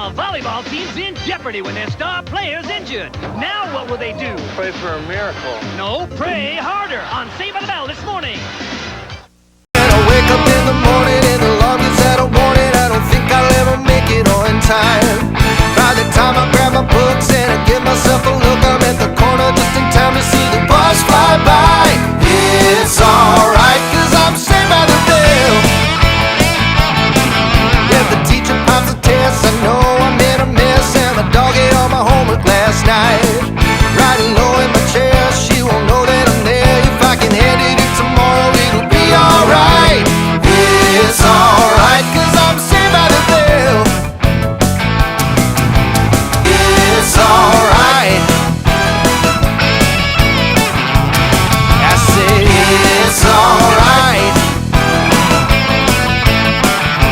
The volleyball team's in jeopardy when their star player's injured. Now what will they do? Pray for a miracle. No, pray harder on Saved by the Bell this morning. I wake up in the morning and the longest that I want it, I don't think I'll ever make it on time. By the time I grab my books and I give myself a look, I'm at the corner just in time to see the bus fly by. It's alright, cause I'm saved by the bell. Yeah, the teacher pops a test, I know I'm in a mess, and my dog ate all my homework last night. Riding low in my chair, she won't know that I'm there. If I can hand it in tomorrow, it'll be alright. It's alright, cause I'm saved by the bell. It's alright. I say it's alright.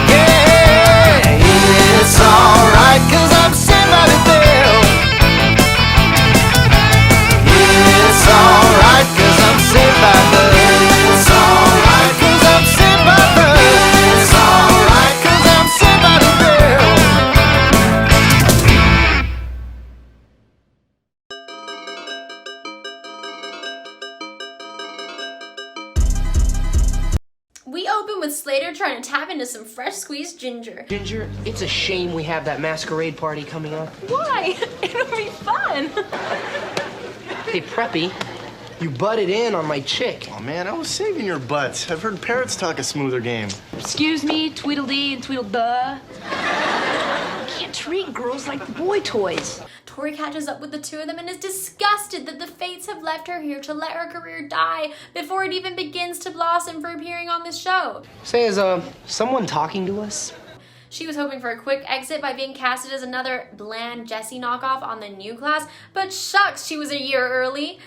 Yeah, it's alright, cause I'm saved by the bell. It's alright, cause I'm saved by the bell. It's alright, cause I'm saved by the bell. It's alright, cause I'm saved by the bell. We open with Slater trying to tap into some fresh squeezed ginger. Ginger, it's a shame we have that masquerade party coming up. Why? It'll be fun. Hey, Preppy, you butted in on my chick. Oh man, I was saving your butts. I've heard parrots talk a smoother game. Excuse me, Tweedledee and Tweedleduh. Can't treat girls like boy toys. Tori catches up with the two of them and is disgusted that the fates have left her here to let her career die before it even begins to blossom for appearing on this show. Say, is someone talking to us? She was hoping for a quick exit by being casted as another bland Jessie knockoff on the new class, but shucks, she was a year early.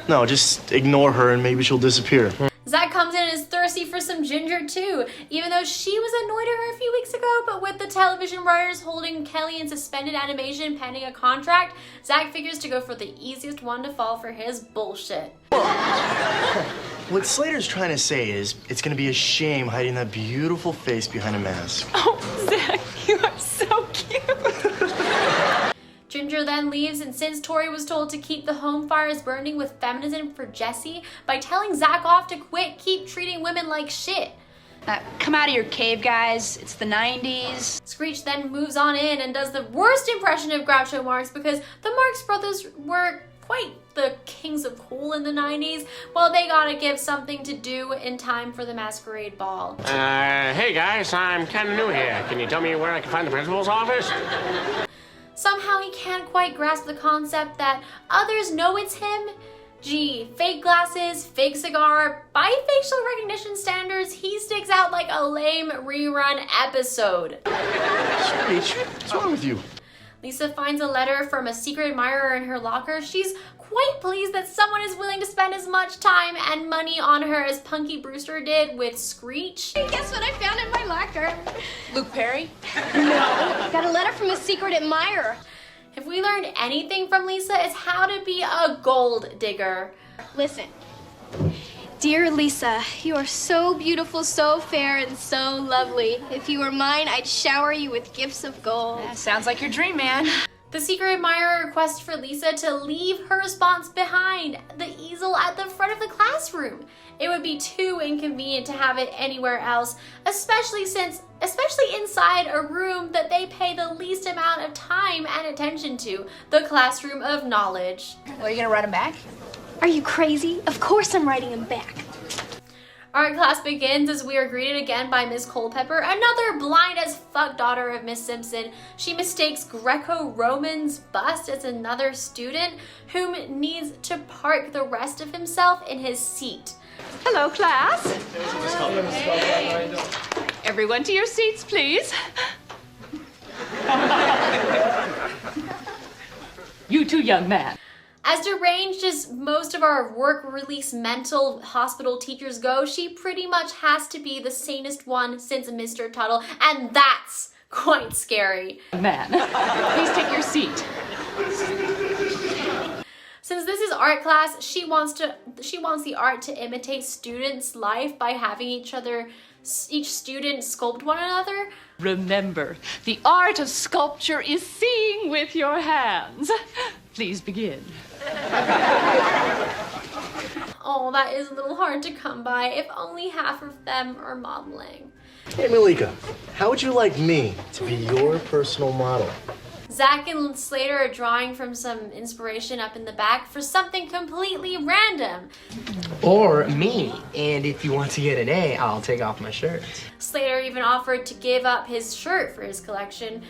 No, just ignore her and maybe she'll disappear. Zach comes in and is thirsty for some ginger too, even though she was annoyed at her a few weeks ago, but with the television writers holding Kelly in suspended animation pending a contract, Zach figures to go for the easiest one to fall for his bullshit. What Slater's trying to say is, it's gonna be a shame hiding that beautiful face behind a mask. Oh, Zach, you are so cute. Ginger then leaves, and since Tori was told to keep the home fires burning with feminism for Jessie by telling Zach off to quit, keep treating women like shit. Come out of your cave, guys. It's the 90s. Screech then moves on in and does the worst impression of Groucho Marx because the Marx brothers were quite the kings of cool in the 90s. Well, they gotta give something to do in time for the Masquerade Ball. Hey guys, I'm kind of new here. Can you tell me where I can find the principal's office? Somehow he can't quite grasp the concept that others know it's him. Gee, fake glasses, fake cigar, by facial recognition standards, he sticks out like a lame rerun episode. Screech, what's wrong with you? Lisa finds a letter from a secret admirer in her locker. She's quite pleased that someone is willing to spend as much time and money on her as Punky Brewster did with Screech. Guess what I found in my locker? Luke Perry? No, got a letter from a secret admirer. If we learned anything from Lisa, it's how to be a gold digger. Listen. Dear Lisa, you are so beautiful, so fair, and so lovely. If you were mine, I'd shower you with gifts of gold. Sounds like your dream, man. The secret admirer requests for Lisa to leave her response behind the easel at the front of the classroom. It would be too inconvenient to have it anywhere else, especially inside a room that they pay the least amount of time and attention to, the classroom of knowledge. Well, are you gonna write him back? Are you crazy? Of course I'm writing him back. Art class begins as we are greeted again by Miss Culpepper, another blind as fuck daughter of Miss Simpson. She mistakes Greco-Roman's bust as another student whom needs to park the rest of himself in his seat. Hello, class. Everyone to your seats, please. You too, young man. As deranged as most of our work release mental hospital teachers go, she pretty much has to be the sanest one since Mr. Tuttle, and that's quite scary. Man, please take your seat. Since this is art class, she wants the art to imitate students' life by having each other each student sculpt one another. Remember, the art of sculpture is seeing with your hands. Please begin. Oh, that is a little hard to come by. If only half of them are modeling. Hey, Malika, how would you like me to be your personal model? Zach and Slater are drawing from some inspiration up in the back for something completely random. Or me. And if you want to get an A, I'll take off my shirt. Slater even offered to give up his shirt for his collection,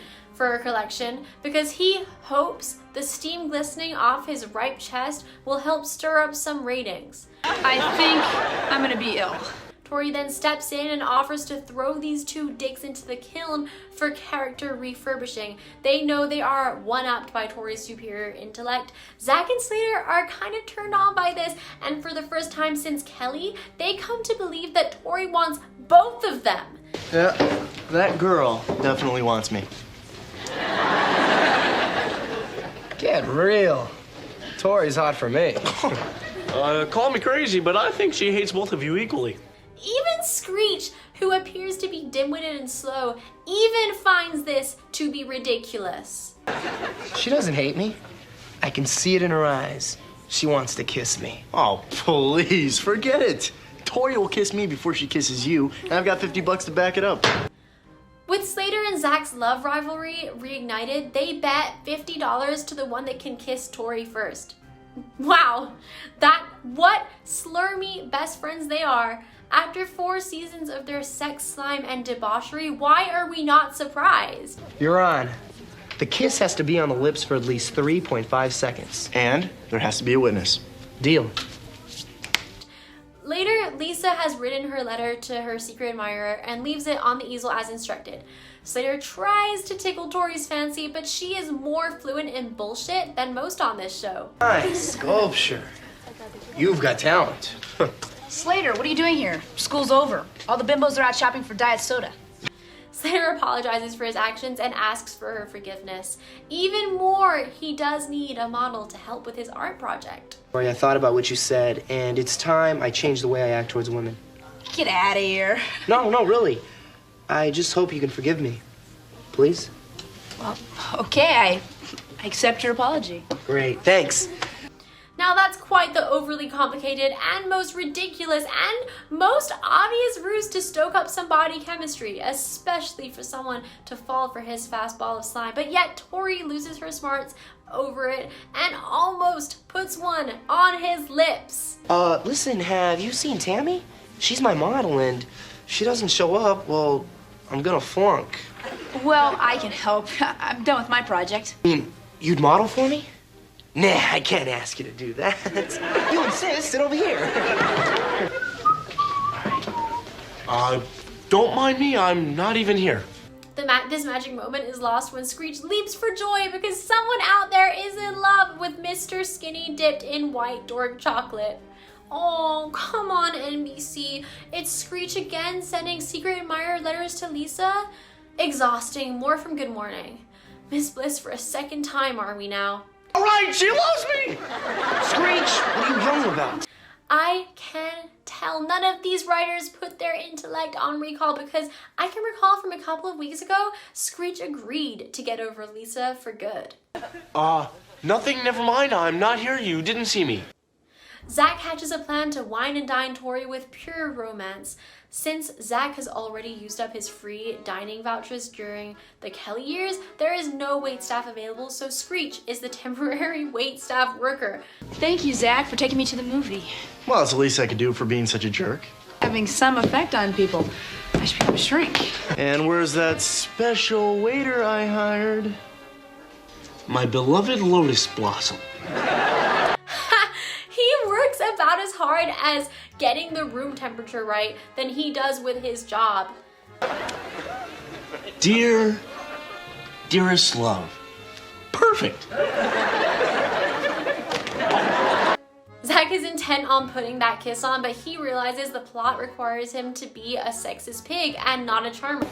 because he hopes the steam glistening off his ripe chest will help stir up some ratings. I think I'm gonna be ill. Tori then steps in and offers to throw these two dicks into the kiln for character refurbishing. They know they are one-upped by Tori's superior intellect. Zach and Slater are kind of turned on by this, and for the first time since Kelly, they come to believe that Tori wants both of them. Yeah, that girl definitely wants me. Get real. Tori's hot for me. Call me crazy, but I think she hates both of you equally. Even Screech, who appears to be dim-witted and slow, even finds this to be ridiculous. She doesn't hate me. I can see it in her eyes. She wants to kiss me. Oh, please, forget it. Tori will kiss me before she kisses you, and I've got $50 to back it up. With Slater and Zach's love rivalry reignited, they bet $50 to the one that can kiss Tori first. Wow, what slurmy best friends they are. After 4 seasons of their sex, slime, and debauchery, why are we not surprised? You're on. The kiss has to be on the lips for at least 3.5 seconds. And there has to be a witness. Deal. Later, Lisa has written her letter to her secret admirer and leaves it on the easel as instructed. Slater tries to tickle Tori's fancy, but she is more fluent in bullshit than most on this show. Nice sculpture. You've got talent. Slater, what are you doing here? School's over. All the bimbos are out shopping for diet soda. Slater apologizes for his actions and asks for her forgiveness. Even more, he does need a model to help with his art project. Tori, I thought about what you said, and it's time I changed the way I act towards women. Get out of here. No, really. I just hope you can forgive me. Please? Well, okay, I accept your apology. Great, thanks. Now that's quite the overly complicated and most ridiculous and most obvious ruse to stoke up some body chemistry, especially for someone to fall for his fastball of slime. But yet Tori loses her smarts over it and almost puts one on his lips. Listen, have you seen Tammy? She's my model, and she doesn't show up, well, I'm gonna flunk. Well, I can help. I'm done with my project. You'd model for me? Nah, I can't ask you to do that. You insist, sit over here. Don't mind me, I'm not even here. This magic moment is lost when Screech leaps for joy because someone out there is in love with Mr. Skinny dipped in white dork chocolate. Oh, come on, NBC. It's Screech again sending secret admirer letters to Lisa? Exhausting. More from Good Morning. Miss Bliss for a second time, are we now? All right, she loves me! Screech, what are you yelling about? I can tell none of these writers put their intellect on recall because I can recall from a couple of weeks ago, Screech agreed to get over Lisa for good. Nothing, never mind, I'm not here, you didn't see me. Zach hatches a plan to wine and dine Tori with pure romance. Since Zach has already used up his free dining vouchers during the Kelly years, there is no waitstaff available, so Screech is the temporary waitstaff worker. Thank you, Zach, for taking me to the movie. Well, it's the least I could do for being such a jerk. Having some effect on people. I should become a shrink. And where's that special waiter I hired? My beloved Lotus Blossom. He works about as hard as getting the room temperature right than he does with his job. Dearest love. Perfect. Zach is intent on putting that kiss on, but he realizes the plot requires him to be a sexist pig and not a charmer.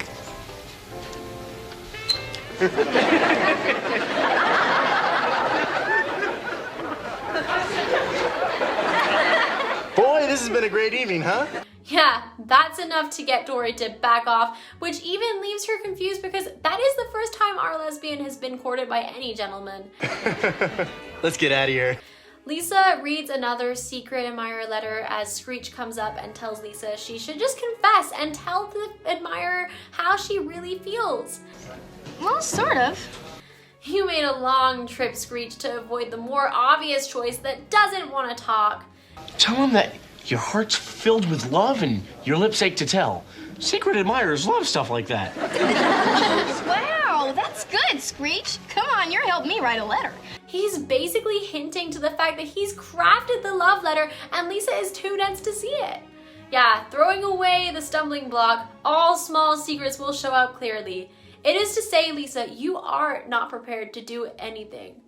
Boy, this has been a great evening, huh? Yeah, that's enough to get Tori to back off, which even leaves her confused because that is the first time our lesbian has been courted by any gentleman. Let's get out of here. Lisa reads another secret admirer letter as Screech comes up and tells Lisa she should just confess and tell the admirer how she really feels. Well, sort of. You made a long trip, Screech, to avoid the more obvious choice that doesn't want to talk. Tell him that your heart's filled with love and your lips ache to tell. Secret admirers love stuff like that. Wow, that's good, Screech. Come on, you're helping me write a letter. He's basically hinting to the fact that he's crafted the love letter and Lisa is too dense to see it. Yeah, throwing away the stumbling block, all small secrets will show up clearly. It is to say, Lisa, you are not prepared to do anything.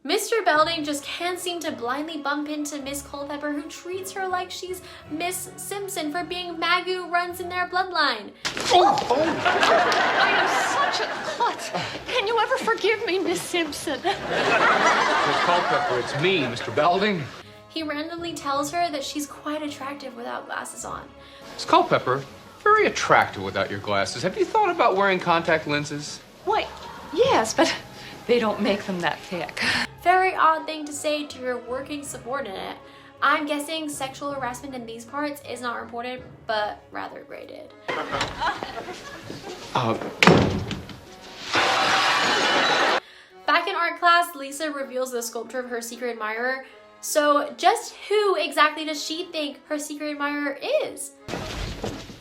Mr. Belding just can't seem to blindly bump into Miss Culpepper, who treats her like she's Miss Simpson for being Magoo runs in their bloodline. I am such a klutz. Can you ever forgive me, Miss Simpson? Miss Culpepper, it's me, Mr. Belding. He randomly tells her that she's quite attractive without glasses on. Miss Culpepper, very attractive without your glasses. Have you thought about wearing contact lenses? Why, yes, but they don't make them that thick. Very odd thing to say to your working subordinate. I'm guessing sexual harassment in these parts is not reported, but rather graded. Back in art class, Lisa reveals the sculpture of her secret admirer. So just who exactly does she think her secret admirer is?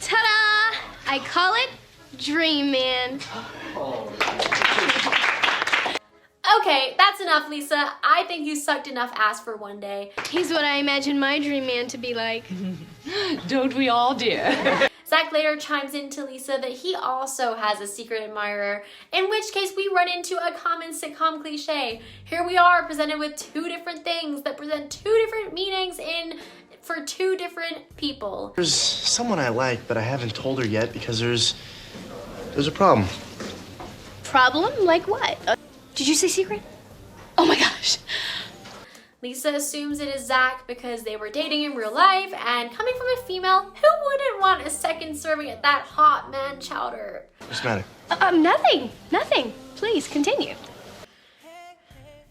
Ta-da! I call it Dream Man. Okay, that's enough, Lisa. I think you sucked enough ass for one day. He's what I imagine my dream man to be like. Don't we all, dear? Zach later chimes in to Lisa that he also has a secret admirer, in which case we run into a common sitcom cliche. Here we are presented with two different things that present two different meanings for two different people. There's someone I like, but I haven't told her yet because there's a problem. Problem? Like what? Did you say secret? Oh my gosh. Lisa assumes it is Zach because they were dating in real life, and coming from a female, who wouldn't want a second serving at that hot man chowder? What's the matter? Nothing. Please, continue.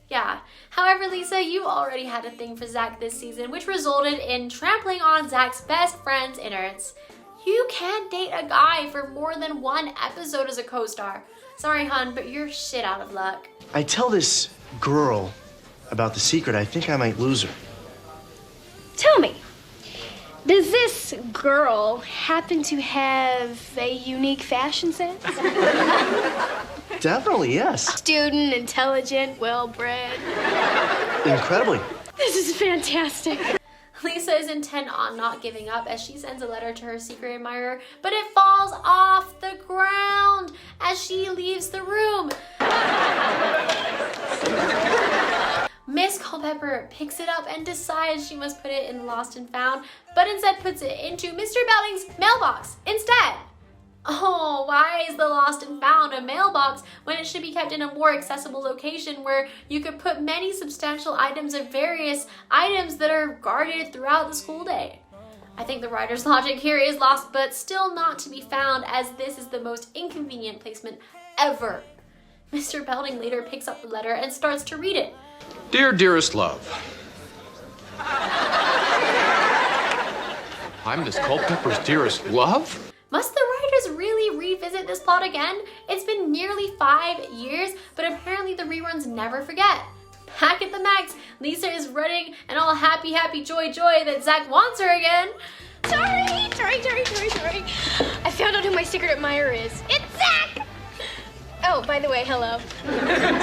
Yeah. However, Lisa, you already had a thing for Zach this season, which resulted in trampling on Zach's best friend's innards. You can't date a guy for more than one episode as a co-star. Sorry, hun, but you're shit out of luck. I tell this girl about the secret, I think I might lose her. Tell me, does this girl happen to have a unique fashion sense? Definitely, yes. Student, intelligent, well-bred. Incredibly. This is fantastic. Lisa is intent on not giving up as she sends a letter to her secret admirer, but it falls off the ground as she leaves the room. Miss Culpepper picks it up and decides she must put it in Lost and Found, but instead puts it into Mr. Belding's mailbox instead. Oh, why is the Lost and Found a mailbox when it should be kept in a more accessible location where you could put many substantial items of various items that are guarded throughout the school day? I think the writer's logic here is lost, but still not to be found, as this is the most inconvenient placement ever. Mr. Belding later picks up the letter and starts to read it. Dear dearest love, I'm Miss Culpepper's dearest love? Must the writers really revisit this plot again? It's been nearly 5 years, but apparently the reruns never forget. Back at the Max, Lisa is running and all happy, joy that Zach wants her again. Sorry. I found out who my secret admirer is. It's Zach! Oh, by the way, hello.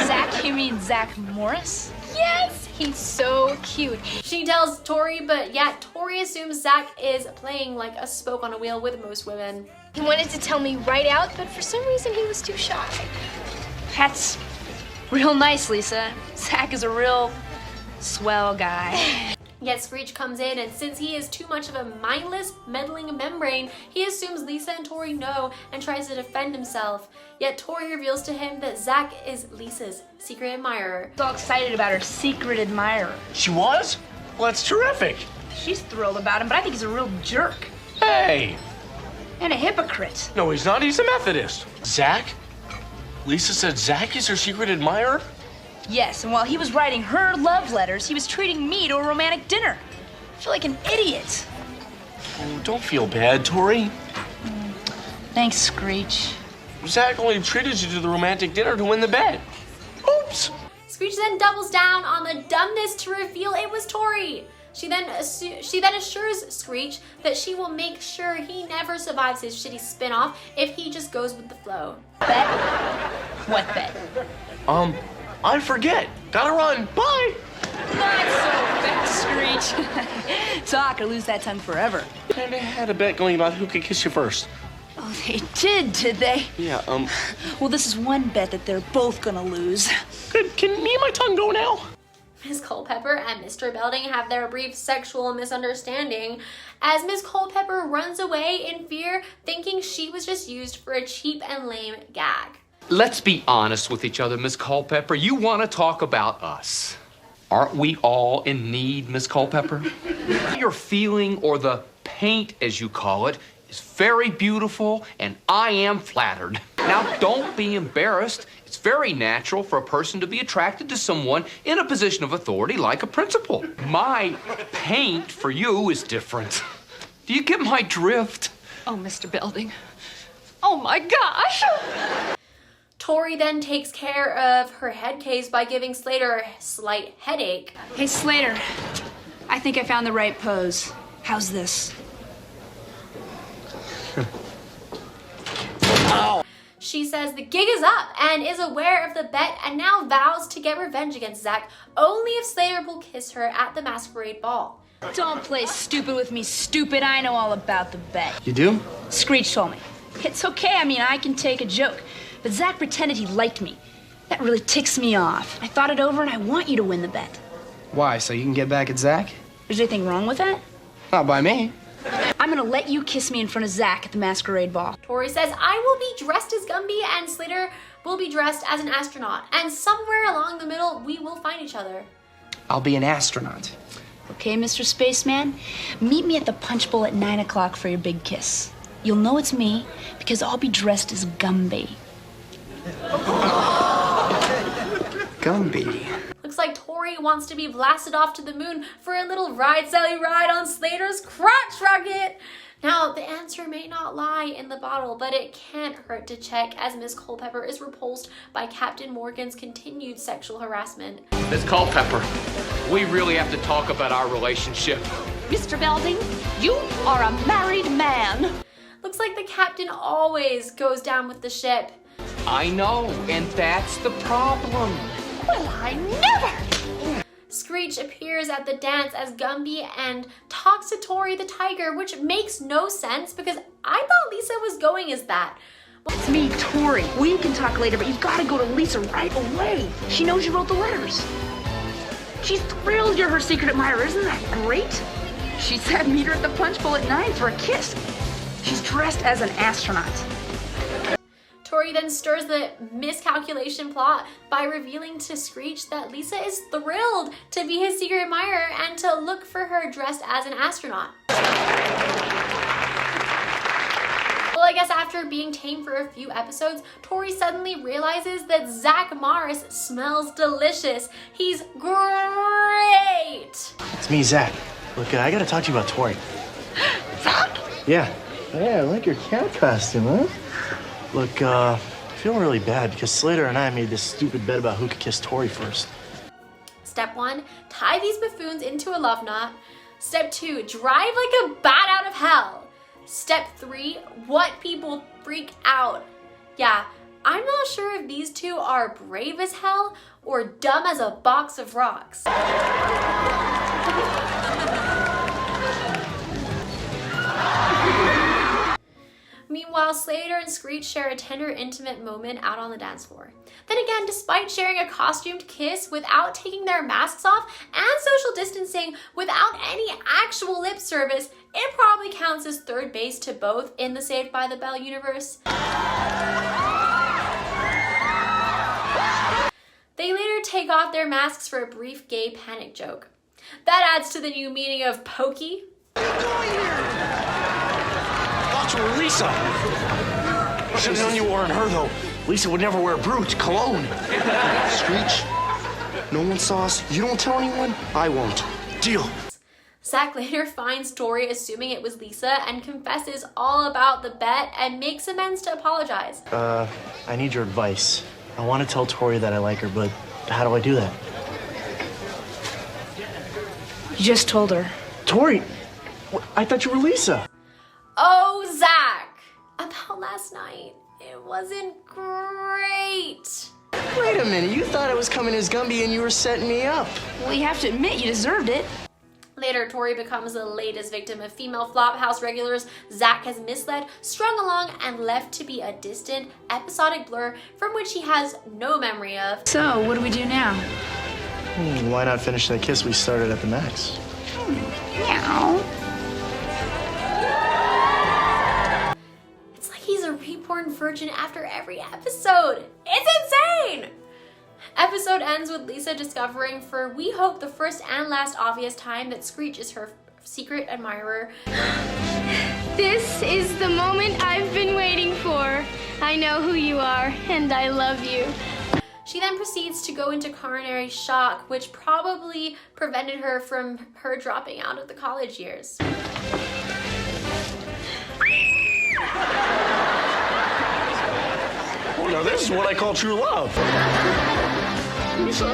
Zach, you mean Zach Morris? Yes, he's so cute. She tells Tori, but yet Tori assumes Zach is playing like a spoke on a wheel with most women. He wanted to tell me right out, but for some reason he was too shy. That's real nice, Lisa. Zach is a real swell guy. Yet Screech comes in, and since he is too much of a mindless, meddling membrane, he assumes Lisa and Tori know and tries to defend himself. Yet Tori reveals to him that Zach is Lisa's secret admirer. She's all excited about her secret admirer. She was? Well, that's terrific. She's thrilled about him, but I think he's a real jerk. Hey! And a hypocrite. No, he's not. He's a Methodist. Zach? Lisa said Zach is her secret admirer? Yes, and while he was writing her love letters, he was treating me to a romantic dinner. I feel like an idiot. Oh, don't feel bad, Tori. Thanks, Screech. Zach only treated you to the romantic dinner to win the bet. Oops. Screech then doubles down on the dumbness to reveal it was Tori. She then assures Screech that she will make sure he never survives his shitty spin-off if he just goes with the flow. Bet? What bet? I forget. Gotta run. Bye. Not so fast, Screech. Talk or lose that tongue forever. Kinda had a bet going about who could kiss you first. Oh, they did they? Yeah, Well, this is one bet that they're both gonna lose. Good. Can me and my tongue go now? Miss Culpepper and Mr. Belding have their brief sexual misunderstanding as Miss Culpepper runs away in fear, thinking she was just used for a cheap and lame gag. Let's be honest with each other, Miss Culpepper. You want to talk about us. Aren't we all in need, Miss Culpepper? Your feeling, or the paint, as you call it, is very beautiful, and I am flattered. Now, don't be embarrassed. It's very natural for a person to be attracted to someone in a position of authority like a principal. My paint for you is different. Do you get my drift? Oh, Mr. Belding. Oh, my gosh! Tori then takes care of her head case by giving Slater a slight headache. Hey, Slater. I think I found the right pose. How's this? She says the gig is up and is aware of the bet and now vows to get revenge against Zach only if Slater will kiss her at the Masquerade ball. Don't play stupid with me, stupid. I know all about the bet. You do? Screech told me. It's okay, I mean, I can take a joke. But Zach pretended he liked me. That really ticks me off. I thought it over and I want you to win the bet. Why, so you can get back at Zach? Is there anything wrong with that? Not by me. I'm gonna let you kiss me in front of Zach at the Masquerade ball. Tori says, I will be dressed as Gumby and Slater will be dressed as an astronaut. And somewhere along the middle, we will find each other. I'll be an astronaut. Okay, Mr. Spaceman, meet me at the punch bowl at 9 o'clock for your big kiss. You'll know it's me because I'll be dressed as Gumby. Gumby. Looks like Tori wants to be blasted off to the moon for a little ride, Sally, ride on Slater's crotch rocket. Now, the answer may not lie in the bottle, but it can't hurt to check as Miss Culpepper is repulsed by Captain Morgan's continued sexual harassment. Miss Culpepper, we really have to talk about our relationship. Mr. Belding, you are a married man. Looks like the captain always goes down with the ship. I know, and that's the problem. Well, I never. Screech appears at the dance as Gumby and talks to Tori the tiger, which makes no sense because I thought Lisa was going as that. It's me, Tori. We can talk later, but you've got to go to Lisa right away. She knows you wrote the letters. She's thrilled you're her secret admirer. Isn't that great? She said meet her at the punch bowl at 9 for a kiss. She's dressed as an astronaut. Tori then stirs the miscalculation plot by revealing to Screech that Lisa is thrilled to be his secret admirer and to look for her dressed as an astronaut. Well, I guess after being tame for a few episodes, Tori suddenly realizes that Zach Morris smells delicious. He's great! It's me, Zach. Look, I gotta talk to you about Tori. Zach? Yeah. Hey, I like your cat costume, huh? Look, I feel really bad because Slater and I made this stupid bet about who could kiss Tori first. Step 1, tie these buffoons into a love knot. Step 2, drive like a bat out of hell. Step 3, what people freak out. Yeah, I'm not sure if these two are brave as hell or dumb as a box of rocks. Meanwhile, Slater and Screech share a tender, intimate moment out on the dance floor. Then again, despite sharing a costumed kiss without taking their masks off and social distancing without any actual lip service, it probably counts as third base to both in the Saved by the Bell universe. They later take off their masks for a brief gay panic joke. That adds to the new meaning of pokey. What are you doing here? thought you were Lisa. I should have known you weren't her, though. Lisa would never wear Brute cologne. Screech, no one saw us. You don't tell anyone, I won't. Deal. Zach later finds Tori assuming it was Lisa and confesses all about the bet and makes amends to apologize. I need your advice. I want to tell Tori that I like her, but how do I do that? You just told her. Tori, I thought you were Lisa. Oh, Zach! About last night. It wasn't great. Wait a minute, you thought I was coming as Gumby and you were setting me up. Well, you have to admit you deserved it. Later, Tori becomes the latest victim of female Flophouse regulars Zach has misled, strung along, and left to be a distant, episodic blur from which he has no memory of. So, what do we do now? Why not finish that kiss we started at the Max? Meow. It's like he's a reborn virgin after every episode. It's insane! Episode ends with Lisa discovering, for we hope the first and last obvious time, that Screech is her secret admirer. This is the moment I've been waiting for. I know who you are, and I love you. She then proceeds to go into coronary shock, which probably prevented her from dropping out of the college years. Oh, now this is what I call true love. Lisa.